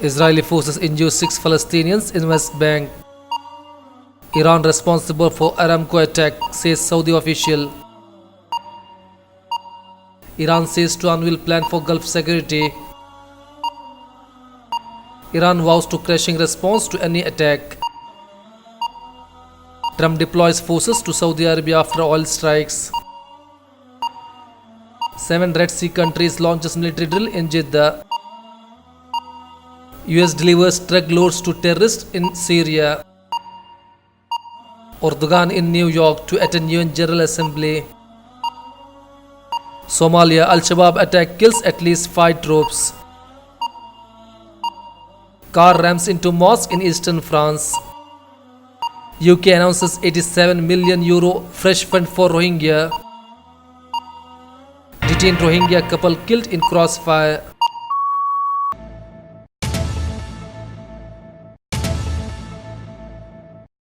Israeli forces injure 6 Palestinians in West Bank. Iran responsible for Aramco attack, says Saudi official. Iran says to unveil plan for Gulf security. Iran vows to crushing response to any attack. Trump deploys forces to Saudi Arabia after oil strikes. 7 Red Sea countries launches military drill in Jeddah. US delivers drug loads to terrorists in Syria. Erdogan in New York to attend UN General Assembly. Somalia, Al-Shabaab attack kills at least 5 troops. Car rams into mosque in eastern France. UK announces €87 million fresh fund for Rohingya. Detained Rohingya couple killed in crossfire.